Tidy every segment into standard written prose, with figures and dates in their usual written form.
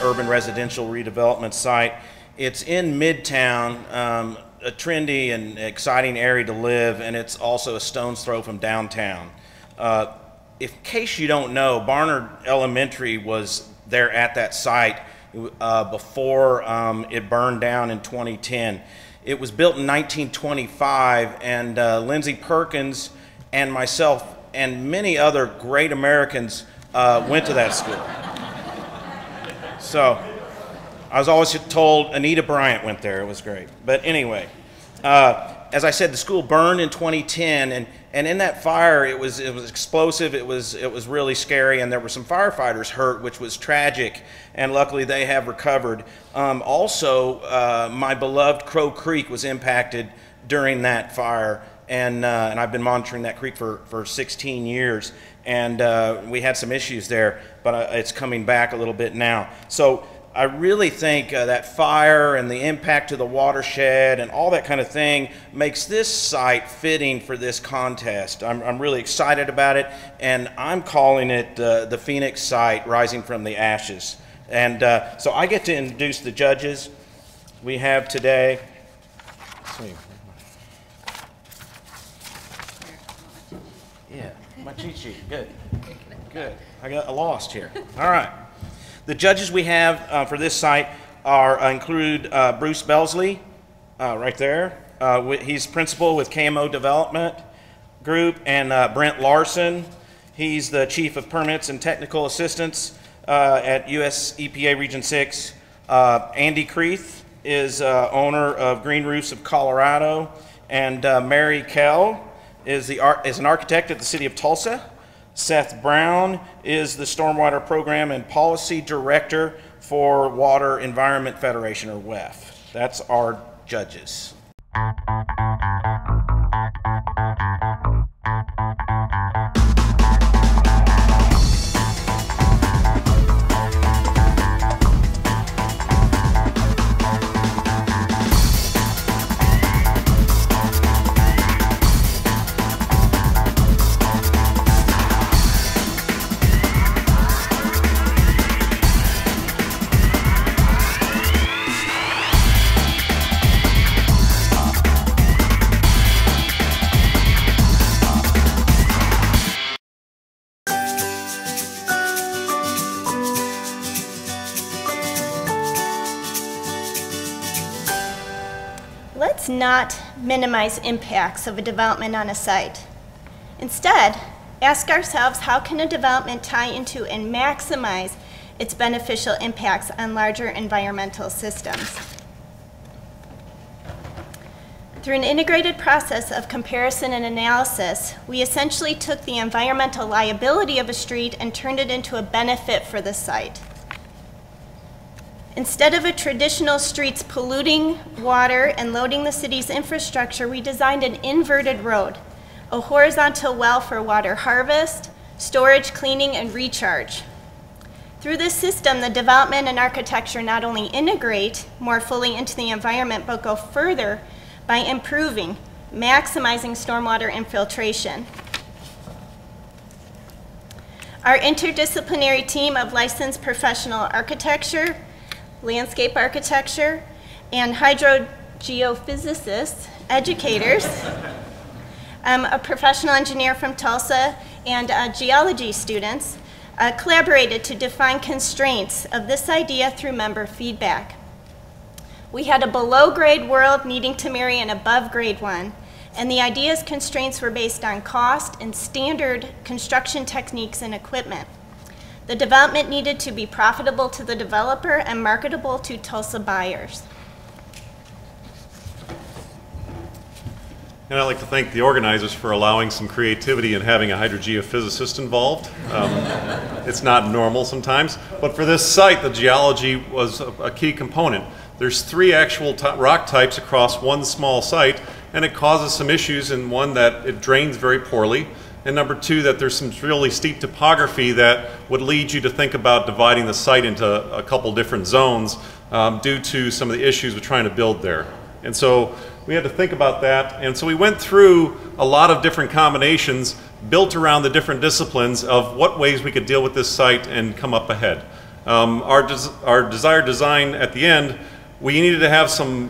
urban residential redevelopment site. It's in Midtown, a trendy and exciting area to live, and it's also a stone's throw from downtown. In case you don't know, Barnard Elementary was there at that site before it burned down in 2010. It was built in 1925, and Lindsay Perkins and myself and many other great Americans went to that school. So I was always told Anita Bryant went there. It was great. But anyway, as I said, the school burned in 2010, and in that fire, it was explosive. It was really scary, and there were some firefighters hurt, which was tragic. And luckily, they have recovered. Also, my beloved Crow Creek was impacted during that fire, and I've been monitoring that creek for 16 years, and we had some issues there, but it's coming back a little bit now. So I really think that fire and the impact to the watershed and all that kind of thing makes this site fitting for this contest. I'm really excited about it, and I'm calling it the Phoenix site rising from the ashes. And so I get to introduce the judges we have today. Let's see. Yeah, my cheat sheet, good, good. I got lost here. All right. The judges we have for this site include Bruce Belsley, right there. He's principal with KMO Development Group, and Brent Larson. He's the Chief of Permits and Technical Assistance at US EPA Region 6. Andy Creeth is owner of Green Roofs of Colorado, and Mary Kell is an architect at the City of Tulsa. Seth Brown is the Stormwater Program and Policy Director for Water Environment Federation, or WEF. That's our judges. Let's not minimize impacts of a development on a site. Instead, ask ourselves, how can a development tie into and maximize its beneficial impacts on larger environmental systems? Through an integrated process of comparison and analysis, we essentially took the environmental liability of a street and turned it into a benefit for the site. Instead of a traditional streets polluting water and loading the city's infrastructure, we designed an inverted road, a horizontal well for water harvest, storage, cleaning, and recharge. Through this system, the development and architecture not only integrate more fully into the environment, but go further by improving, maximizing stormwater infiltration. Our interdisciplinary team of licensed professional architecture, landscape architecture, and hydrogeophysicists, educators, a professional engineer from Tulsa, and geology students collaborated to define constraints of this idea through member feedback. We had a below-grade world needing to marry an above-grade one, and the idea's constraints were based on cost and standard construction techniques and equipment. The development needed to be profitable to the developer and marketable to Tulsa buyers. And I'd like to thank the organizers for allowing some creativity and having a hydrogeophysicist involved. It's not normal sometimes, but for this site, the geology was a key component. There's 3 actual rock types across one small site, and it causes some issues. In one, that it drains very poorly, and number 2, that there's some really steep topography that would lead you to think about dividing the site into a couple different zones due to some of the issues with trying to build there. And so we had to think about that, and so we went through a lot of different combinations built around the different disciplines of what ways we could deal with this site and come up ahead. Our desired design at the end, we needed to have some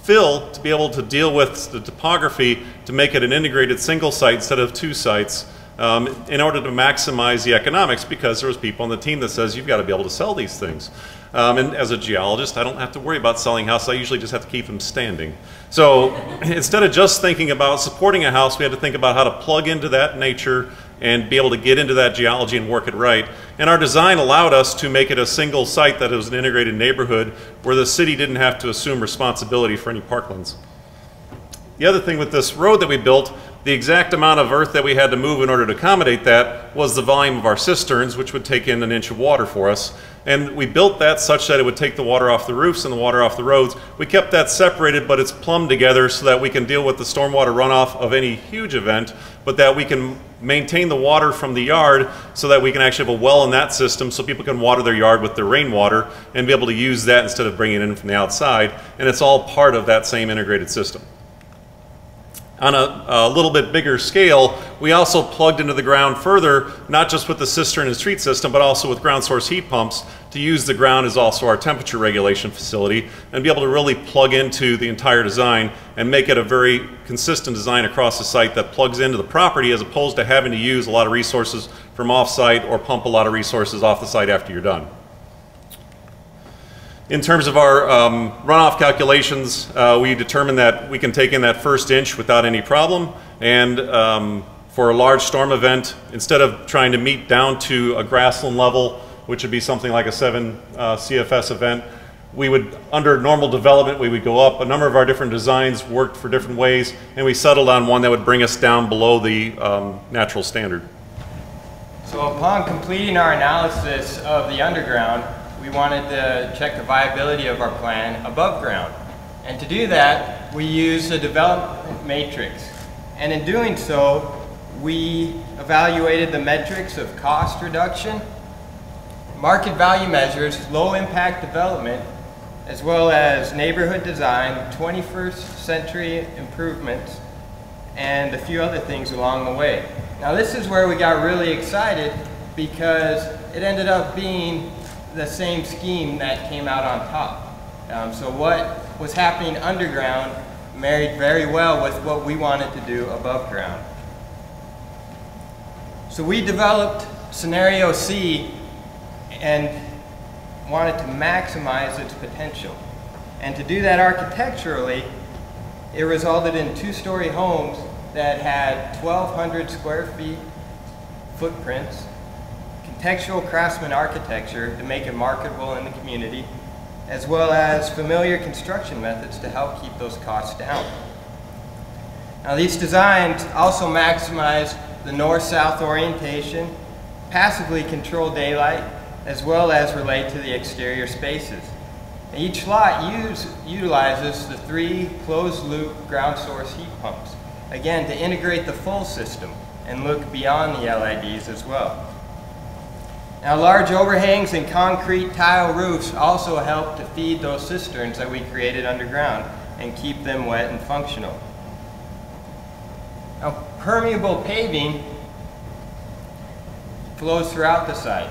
fill to be able to deal with the topography to make it an integrated single site instead of 2 sites in order to maximize the economics, because there was people on the team that says you've got to be able to sell these things. And as a geologist, I don't have to worry about selling houses. I usually just have to keep them standing. So instead of just thinking about supporting a house, we had to think about how to plug into that nature and be able to get into that geology and work it right. And our design allowed us to make it a single site that was an integrated neighborhood where the city didn't have to assume responsibility for any parklands. The other thing with this road that we built, the exact amount of earth that we had to move in order to accommodate that was the volume of our cisterns, which would take in 1 inch of water for us. And we built that such that it would take the water off the roofs and the water off the roads. We kept that separated, but it's plumbed together so that we can deal with the stormwater runoff of any huge event, but that we can maintain the water from the yard so that we can actually have a well in that system so people can water their yard with their rainwater and be able to use that instead of bringing it in from the outside. And it's all part of that same integrated system. On a little bit bigger scale, we also plugged into the ground further, not just with the cistern and street system, but also with ground source heat pumps to use the ground as also our temperature regulation facility and be able to really plug into the entire design and make it a very consistent design across the site that plugs into the property as opposed to having to use a lot of resources from off-site or pump a lot of resources off the site after you're done. In terms of our runoff calculations, we determined that we can take in that 1st inch without any problem, and for a large storm event, instead of trying to meet down to a grassland level, which would be something like a 7 CFS event, we would, under normal development, we would go up. A number of our different designs worked for different ways, and we settled on one that would bring us down below the natural standard. So upon completing our analysis of the underground, we wanted to check the viability of our plan above ground. And to do that, we used a development matrix. And in doing so, we evaluated the metrics of cost reduction, market value measures, low impact development, as well as neighborhood design, 21st century improvements, and a few other things along the way. Now this is where we got really excited because it ended up being the same scheme that came out on top. So what was happening underground married very well with what we wanted to do above ground. So we developed scenario C and wanted to maximize its potential. And to do that architecturally, it resulted in 2-story homes that had 1,200 square feet footprints, contextual craftsman architecture to make it marketable in the community, as well as familiar construction methods to help keep those costs down. Now these designs also maximize the north-south orientation, passively control daylight, as well as relate to the exterior spaces. Each lot utilizes the 3 closed-loop ground source heat pumps, again to integrate the full system and look beyond the LIDs as well. Now large overhangs and concrete tile roofs also help to feed those cisterns that we created underground and keep them wet and functional. Now permeable paving flows throughout the site,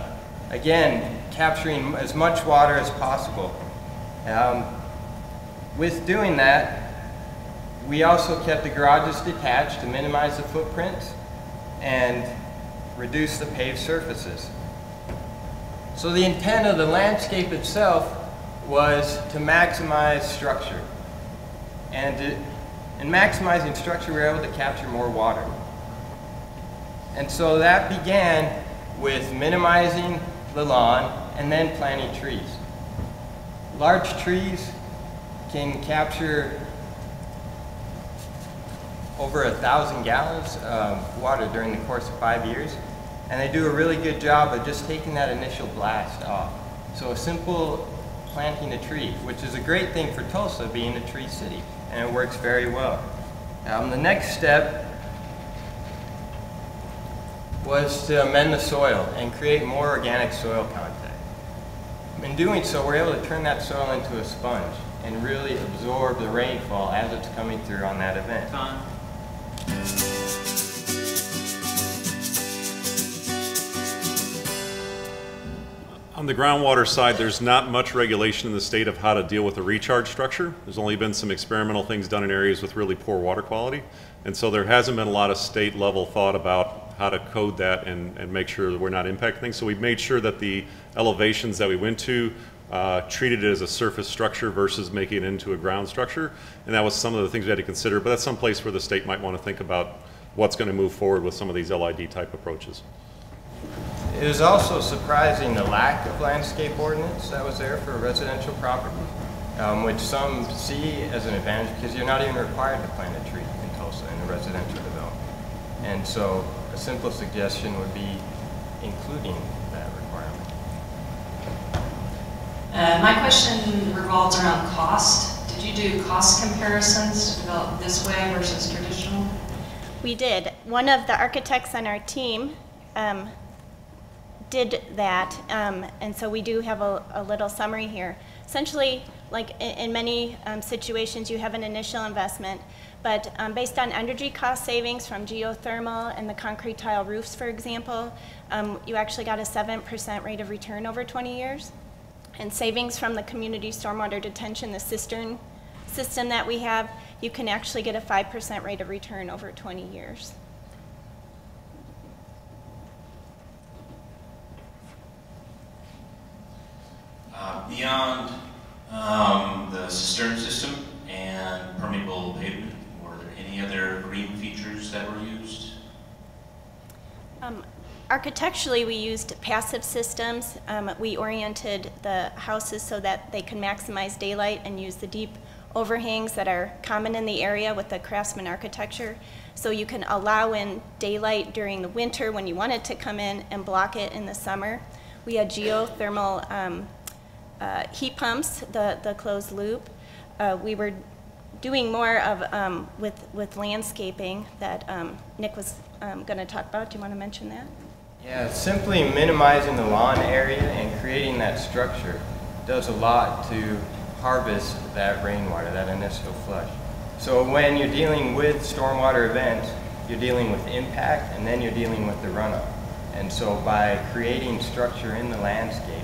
again capturing as much water as possible. With doing that, we also kept the garages detached to minimize the footprints and reduce the paved surfaces. So the intent of the landscape itself was to maximize structure. And in maximizing structure, we were able to capture more water. And so that began with minimizing the lawn and then planting trees. Large trees can capture over 1,000 gallons of water during the course of 5 years. And they do a really good job of just taking that initial blast off. So a simple planting a tree, which is a great thing for Tulsa being a tree city, and it works very well. The next step was to amend the soil and create more organic soil contact. In doing so, we're able to turn that soil into a sponge and really absorb the rainfall as it's coming through on that event. On the groundwater side, there's not much regulation in the state of how to deal with a recharge structure. There's only been some experimental things done in areas with really poor water quality. And so there hasn't been a lot of state level thought about how to code that and make sure that we're not impacting things. So we've made sure that the elevations that we went to treated it as a surface structure versus making it into a ground structure. And that was some of the things we had to consider, but that's some place where the state might want to think about what's going to move forward with some of these LID type approaches. It is also surprising the lack of landscape ordinance that was there for residential property, which some see as an advantage because you're not even required to plant a tree in Tulsa in a residential development. And so a simple suggestion would be including that requirement. My question revolves around cost. Did you do cost comparisons to develop this way versus traditional? We did. One of the architects on our team did that, and so we do have a little summary here. Essentially, like in many situations, you have an initial investment, but based on energy cost savings from geothermal and the concrete tile roofs, for example, you actually got a 7% rate of return over 20 years. And savings from the community stormwater detention, the cistern system that we have, you can actually get a 5% rate of return over 20 years. Beyond the cistern system and permeable pavement, were there any other green features that were used? Architecturally, we used passive systems. We oriented the houses so that they can maximize daylight and use the deep overhangs that are common in the area with the craftsman architecture. So you can allow in daylight during the winter when you want it to come in and block it in the summer. We had geothermal heat pumps, the closed loop. We were doing more of with landscaping that Nick was going to talk about. Do you want to mention that? Yeah, simply minimizing the lawn area and creating that structure does a lot to harvest that rainwater, that initial flush. So when you're dealing with stormwater events, you're dealing with impact and then you're dealing with the runoff. And so by creating structure in the landscape,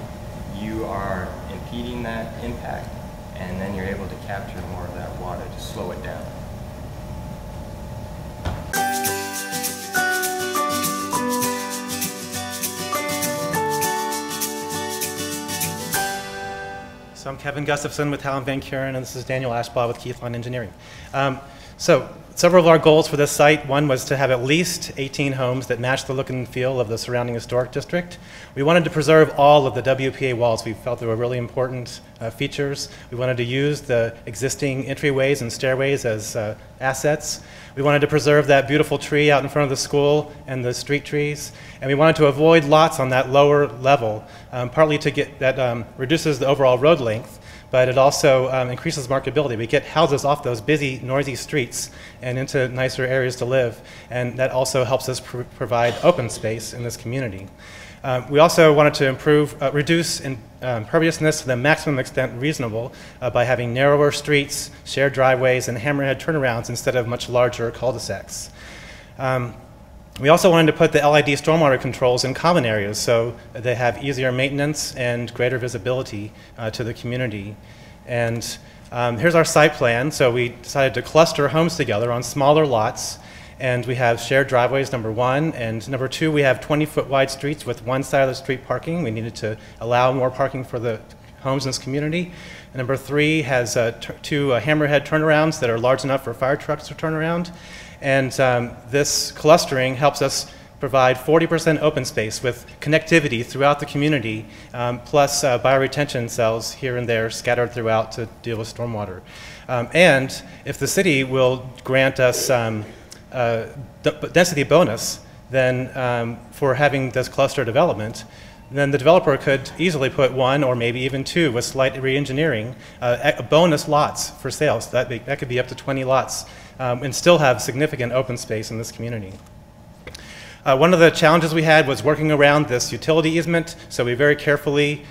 you are impeding that impact and then you're able to capture more of that water to slow it down. So I'm Kevin Gustafson with Howland Van Kuren, and this is Daniel Ashbaugh with Keithlon Engineering. So several of our goals for this site, one was to have at least 18 homes that match the look and feel of the surrounding historic district. We wanted to preserve all of the WPA walls. We felt they were really important features. We wanted to use the existing entryways and stairways as assets. We wanted to preserve that beautiful tree out in front of the school and the street trees. And we wanted to avoid lots on that lower level, partly to get that reduces the overall road length, but it also increases marketability. We get houses off those busy, noisy streets and into nicer areas to live, and that also helps us provide open space in this community. We also wanted to reduce imperviousness to the maximum extent reasonable by having narrower streets, shared driveways, and hammerhead turnarounds instead of much larger cul-de-sacs. We also wanted to put the LID stormwater controls in common areas so they have easier maintenance and greater visibility to the community. And here's our site plan. So we decided to cluster homes together on smaller lots, and we have shared driveways, number one, and number two, we have 20-foot wide streets with one side of the street parking. We needed to allow more parking for the homes in this community. And number three has two hammerhead turnarounds that are large enough for fire trucks to turn around. And this clustering helps us provide 40% open space with connectivity throughout the community, plus bioretention cells here and there scattered throughout to deal with stormwater. And if the city will grant us density bonus, then for having this cluster development, then the developer could easily put one or maybe even two with slight re-engineering bonus lots for sales. That could be up to 20 lots and still have significant open space in this community. One of the challenges we had was working around this utility easement, so we very carefully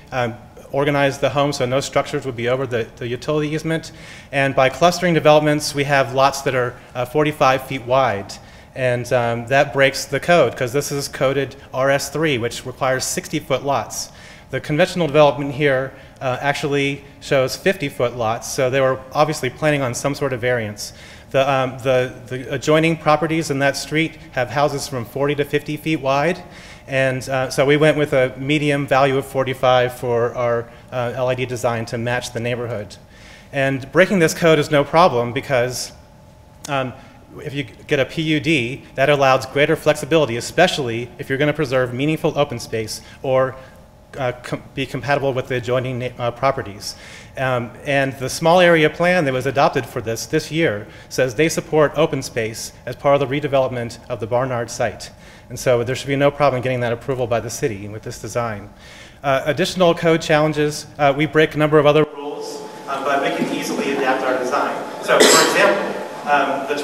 organized the home so no structures would be over the utility easement. And by clustering developments, we have lots that are 45 feet wide. And that breaks the code because this is coded RS3, which requires 60-foot lots. The conventional development here actually shows 50-foot lots, so they were obviously planning on some sort of variance. The adjoining properties in that street have houses from 40 to 50 feet wide, and so we went with a medium value of 45 for our LID design to match the neighborhood. And breaking this code is no problem because if you get a PUD, that allows greater flexibility, especially if you're going to preserve meaningful open space or be compatible with the adjoining properties. And the small area plan that was adopted for this year says they support open space as part of the redevelopment of the Barnard site. And so there should be no problem getting that approval by the city with this design. Additional code challenges, we break a number of other rules, but we can easily adapt our design. So for example, the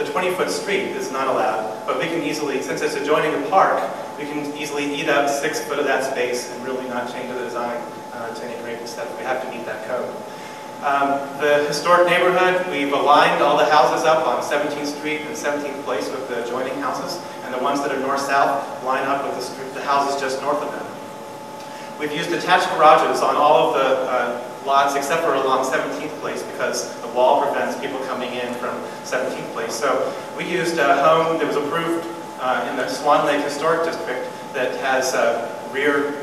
20-foot street is not allowed, but we can easily, since it's adjoining a park, we can easily eat up 6 foot of that space and really not change the design to any great extent. We have to meet that code. The historic neighborhood, we've aligned all the houses up on 17th Street and 17th Place with the adjoining houses, and the ones that are north-south line up with the houses just north of them. We've used attached garages on all of the lots except for along 17th Place because the wall prevents people coming in from 17th Place. So we used a home that was approved in the Swan Lake Historic District that has a rear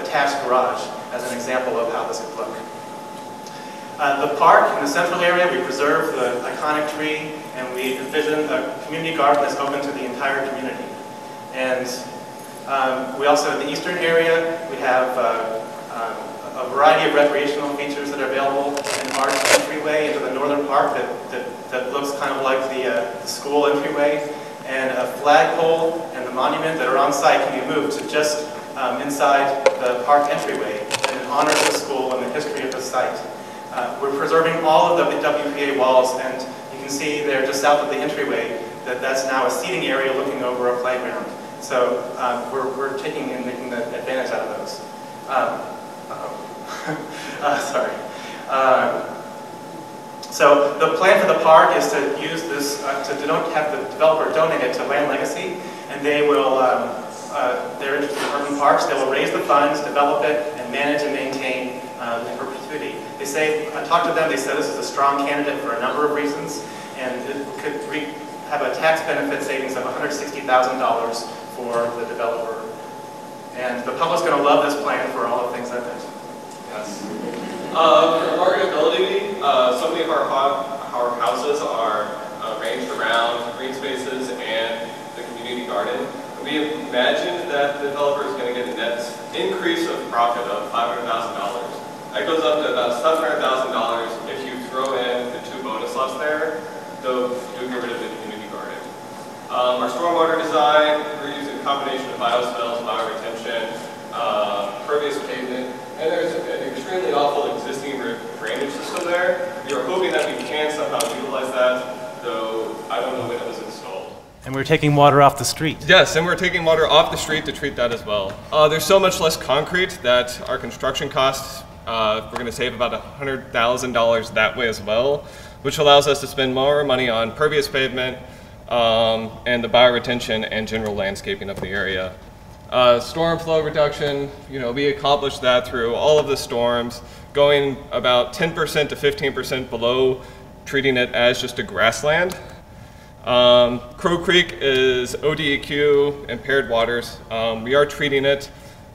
attached garage as an example of how this could look. The park in the central area, we preserve the iconic tree and we envision a community garden that's open to the entire community. And we also, in the eastern area, we have a variety of recreational features that are available, an arch entryway into the northern park that looks kind of like the school entryway, and a flagpole and the monument that are on site can be moved to just inside the park entryway, and it honors the school and the history of the site. We're preserving all of the WPA walls, and you can see there just south of the entryway that that's now a seating area looking over a playground. So we're taking and making the advantage out of those. Sorry. So the plan for the park is to use this, to have the developer donate it to Land Legacy, and they will, they're interested in urban parks, they will raise the funds, develop it, and manage and maintain in perpetuity. They say, I talked to them, they said this is a strong candidate for a number of reasons, and it could have a tax benefit savings of $160,000 for the developer. And the public's going to love this plan for all the things I mentioned. Yes. For marketability, so many of our houses are arranged around green spaces and the community garden. We imagined that the developer is going to get a net increase of profit of $500,000. That goes up to about $700,000 if you throw in the 2 bonus lots there, though you get rid of the community garden. Our stormwater design, we're using a combination of biosphales, bioretention, pervious pavement, and there's an extremely awful existing drainage system there. We are hoping that we can somehow utilize that, though I don't know when it was installed. And we're taking water off the street. Yes, and we're taking water off the street to treat that as well. There's so much less concrete that our construction costs, we're going to save about $100,000 that way as well, which allows us to spend more money on pervious pavement and the bioretention and general landscaping of the area. Storm flow reduction, we accomplished that through all of the storms, going about 10% to 15% below treating it as just a grassland. Crow Creek is ODEQ, impaired waters. We are treating it.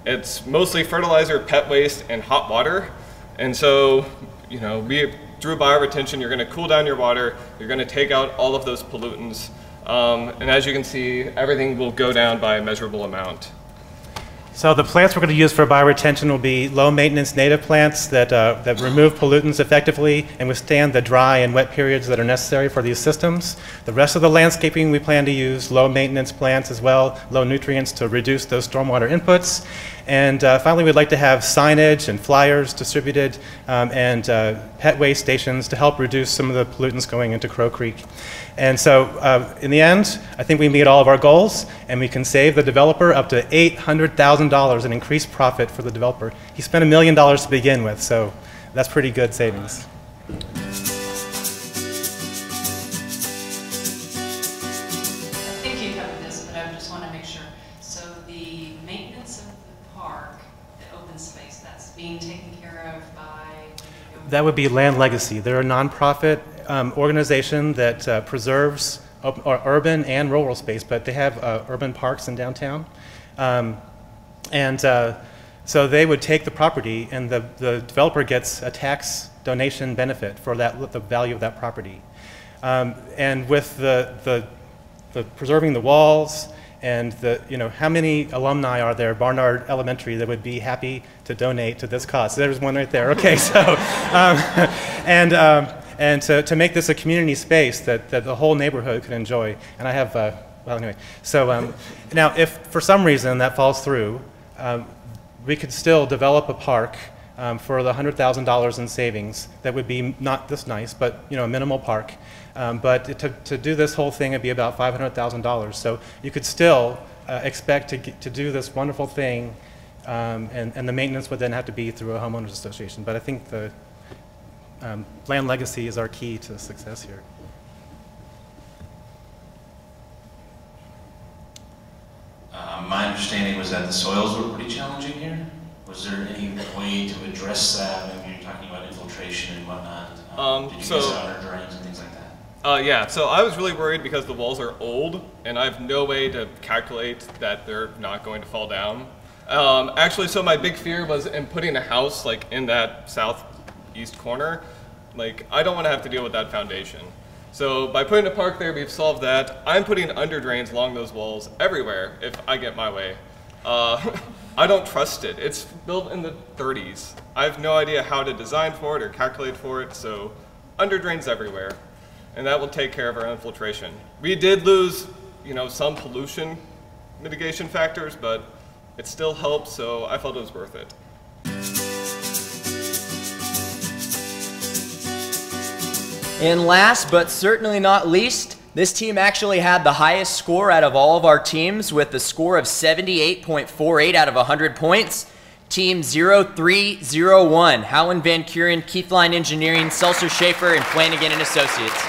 It's mostly fertilizer, pet waste, and hot water. And so, through bioretention, you're going to cool down your water. You're going to take out all of those pollutants. And as you can see, everything will go down by a measurable amount. So the plants we're going to use for bioretention will be low-maintenance native plants that remove pollutants effectively and withstand the dry and wet periods that are necessary for these systems. The rest of the landscaping we plan to use low-maintenance plants as well, low nutrients to reduce those stormwater inputs. And finally, we'd like to have signage and flyers distributed and pet waste stations to help reduce some of the pollutants going into Crow Creek. And so in the end, I think we meet all of our goals, and we can save the developer up to $800,000 in increased profit for the developer. He spent $1 million to begin with, so that's pretty good savings. I think you covered this, but I just want to make sure. So the maintenance of the park open space that's being taken care of by? That would be Land Legacy. They're a nonprofit organization that preserves urban and rural space, but they have urban parks in downtown. So they would take the property, and the developer gets a tax donation benefit for the value of that property. And with the preserving the walls and how many alumni are there, Barnard Elementary, that would be happy to donate to this cause? So there's one right there. Okay, so and to make this a community space that the whole neighborhood could enjoy. And I have well, anyway. So now, if for some reason that falls through, we could still develop a park for the $100,000 in savings. That would be not this nice, but a minimal park. But to do this whole thing, it'd be about $500,000. So you could still expect to do this wonderful thing, and the maintenance would then have to be through a homeowners association. But I think the land legacy is our key to success here. My understanding was that the soils were pretty challenging here. Was there any way to address that? Maybe you're talking about infiltration and whatnot. Did you guys have under drains and things like that? Yeah, so I was really worried because the walls are old, and I have no way to calculate that they're not going to fall down. Actually, so my big fear was in putting a house like in that southeast corner. Like, I don't want to have to deal with that foundation. So by putting a park there, we've solved that. I'm putting under drains along those walls everywhere if I get my way. I don't trust it. It's built in the 30s. I have no idea how to design for it or calculate for it, so under drains everywhere. And that will take care of our infiltration. We did lose, some pollution mitigation factors, but it still helps, so I felt it was worth it. And last but certainly not least, this team actually had the highest score out of all of our teams with a score of 78.48 out of 100 points. Team 0301, Howland Van Kuren, Keithline Engineering, Seltzer Schaefer, and Flanagan and Associates.